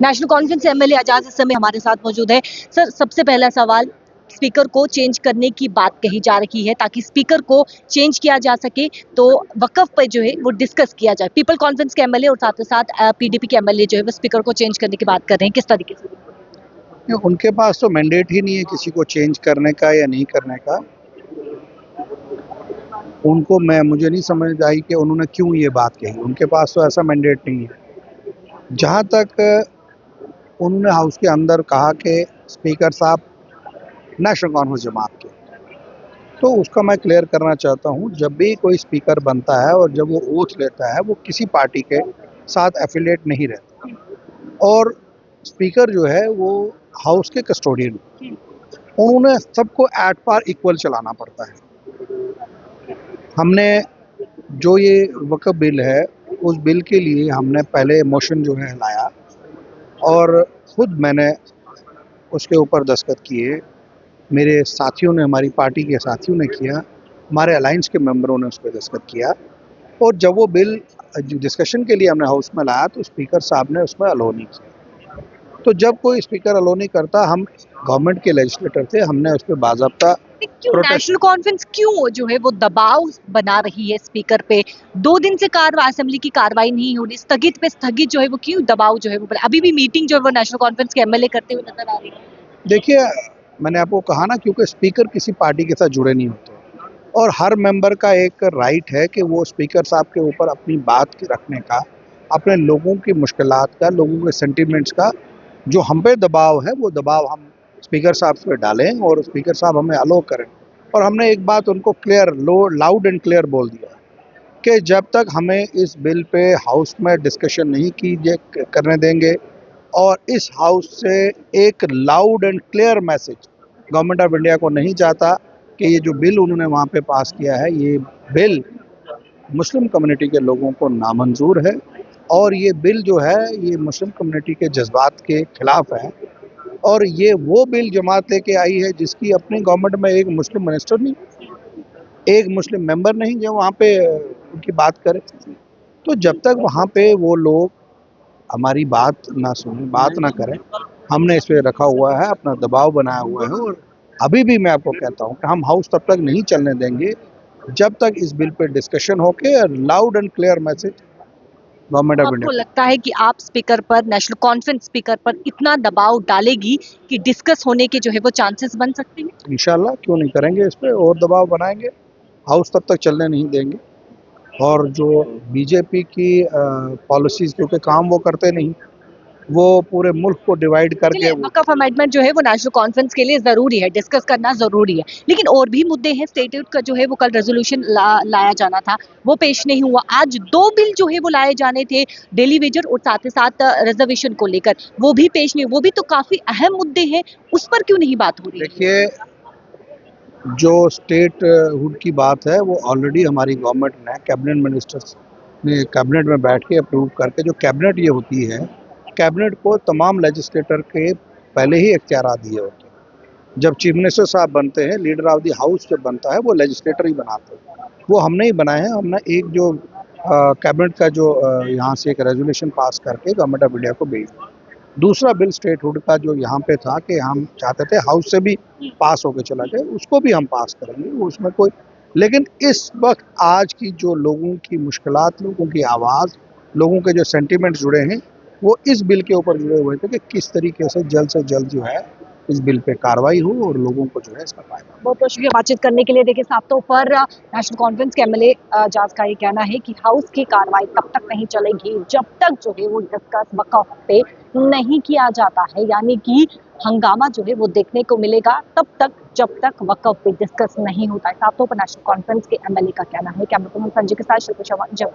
National conference MLA Ejaz इस समय हमारे साथ मौजूद है। सर, सबसे पहला सवाल, स्पीकर को चेंज करने की बात कही जा रही है ताकि स्पीकर को चेंज किया जा सके, तो वक्फ पर जो है वो डिस्कस किया जाए। पीपल कॉन्फ्रेंस के एमएलए और साथ ही साथ पीडीपी के एमएलए जो है वो स्पीकर को चेंज करने की बात कर रहे हैं, किस तरीके से? उनके पास तो मैंडेट ही नहीं है किसी को चेंज करने का या नहीं करने का। उनको मुझे नहीं समझ आई कि उन्होंने क्यों ये बात कही। उनके पास तो ऐसा मैंडेट नहीं है। जहाँ तक उन्होंने हाउस के अंदर कहा कि स्पीकर साहब नेशनल कॉन्फ्रेंस जमात के, तो उसका मैं क्लियर करना चाहता हूँ। जब भी कोई स्पीकर बनता है और जब वो ओथ लेता है, वो किसी पार्टी के साथ एफिलिएट नहीं रहता। और स्पीकर जो है वो हाउस के कस्टोडियन, उन्होंने सबको एट पार इक्वल चलाना पड़ता है। हमने जो ये वक्फ बिल है, उस बिल के लिए हमने पहले मोशन जो है लाया और खुद मैंने उसके ऊपर दस्तखत किए। मेरे साथियों ने, हमारी पार्टी के साथियों ने किया, हमारे अलायंस के मेंबरों ने उस पर दस्तखत किया। और जब वो बिल डिस्कशन के लिए हमने हाउस में लाया तो स्पीकर साहब ने उसमें अलो नहीं किया। तो जब कोई स्पीकर अलो नहीं करता, हम गवर्नमेंट के लेजिस्लेटर थे, हमने उस पर बाज़ाब्ता नेशनल कॉन्फ्रेंस क्यों जो है वो दबाव बना रही है स्पीकर पे? 2 दिन से असेंबली की कार्रवाई नहीं हो रही, स्थगित पे स्थगित जो है वो क्यों दबाव जो है वो अभी भी मीटिंग जो है वो नेशनल कॉन्फ्रेंस के एमएलए करते हुए नजर आ रही है? देखिए, मैंने आपको कहा ना, क्योंकि स्पीकर किसी पार्टी के साथ जुड़े नहीं होते और हर मेंबर का एक राइट है कि वो स्पीकर साहब के ऊपर अपनी बात रखने का, अपने लोगों की मुश्किलात का, लोगों के सेंटिमेंट्स का जो हम पे दबाव है, वो दबाव हम स्पीकर साहब पे डालें और स्पीकर साहब हमें अलो करें। और हमने एक बात उनको क्लियर, लाउड एंड क्लियर बोल दिया कि जब तक हमें इस बिल पे हाउस में डिस्कशन नहीं करने देंगे और इस हाउस से एक loud and clear message government of India को नहीं जाता कि ये जो बिल उन्होंने वहाँ पे पास किया है, ये बिल मुस्लिम कम्युनिटी के लोगों को नामंजूर है और ये बिल जो है ये मुस्लिम कम्युनिटी के जज्बात के खिलाफ है। और ये वो बिल जमात लेके आई है जिसकी अपनी गवर्नमेंट में एक मुस्लिम मिनिस्टर नहीं, एक मुस्लिम मेंबर नहीं जो वहाँ पे उनकी बात करे। तो जब तक वहाँ पे वो लोग हमारी बात ना सुने, बात ना करें, हमने इस पे रखा हुआ है, अपना दबाव बनाया हुआ है। और अभी भी मैं आपको कहता हूँ कि हम हाउस तब तक नहीं चलने देंगे जब तक इस बिल पे डिस्कशन होके loud and clear message government of आपको इंडिया। लगता है कि आप स्पीकर पर, नेशनल कॉन्फ्रेंस स्पीकर पर इतना दबाव डालेगी कि डिस्कस होने के जो है वो चांसेस बन सकते हैं? इंशाल्लाह क्यों नहीं करेंगे, इस पे और दबाव बनाएंगे, हाउस तब तक चलने नहीं देंगे। और जो बीजेपी की पॉलिसीज, क्योंकि काम वो करते नहीं, वो पूरे मुल्क को डिवाइड करके वक़्फ़ अमेंडमेंट जो है वो नेशनल कॉन्फ्रेंस के लिए ज़रूरी है, डिस्कस करना ज़रूरी है। लेकिन और भी मुद्दे हैं, स्टेट्यूट का जो है वो कल रेज़ोल्यूशन लाया जाना था, वो पेश नहीं हुआ। आज 2 बिल जो है वो लाए जाने थे, डेली वेजर और साथ ही साथ रिज़र्वेशन को लेकर, वो भी पेश नहीं, वो भी तो काफ़ी अहम मुद्दे हैं, उस पर क्यों नहीं बात हो रही है? देखिए, जो स्टेट हुड की बात है वो ऑलरेडी हमारी गवर्नमेंट ने, कैबिनेट मिनिस्टर्स ने कैबिनेट में बैठ के अप्रूव करके, जो कैबिनेट ये होती है, कैबिनेट को तमाम लेजिस्लेटर के पहले ही इख्तियारात दिए होते हैं। जब चीफ मिनिस्टर साहब बनते हैं, लीडर ऑफ द हाउस जब बनता है, वो लेजिस्लेटर ही बनाते हैं, वो हमने ही बनाए हैं। हमने एक जो कैबिनेट का जो यहाँ से एक रेजोल्यूशन पास करके गवर्नमेंट ऑफ इंडिया को भेज दिया। दूसरा बिल स्टेट हुड का जो यहाँ पे था कि हम चाहते थे हाउस से भी पास होके चला जाए, उसको भी हम पास करेंगे, उसमें कोई। लेकिन इस वक्त आज की जो लोगों की मुश्किलात, लोगों की आवाज़, लोगों के जो सेंटिमेंट्स जुड़े हैं, वो इस बिल के ऊपर जुड़े हुए थे कि किस तरीके से जल्द जो है इस बिल पे कार्रवाई हो और लोगों को जो है इसका फायदा। बहुत बहुत शुक्रिया बातचीत करने के लिए। देखिए, साफ तौर पर नेशनल कॉन्फ्रेंस के एमएलए जाज का ये कहना है कि हाउस की कार्रवाई तब तक नहीं चलेगी जब तक जो है वो डिस्कस वक़्फ़ पे नहीं किया जाता है, यानी कि हंगामा जो है वो देखने को मिलेगा तब तक जब तक वक़्फ़ पे डिस्कस नहीं होता है। साफ तौर पर नेशनल कॉन्फ्रेंस के एमएलए का कहना है। कैमरा पर्सन संजय के साथ शिल्पा शर्मा, जब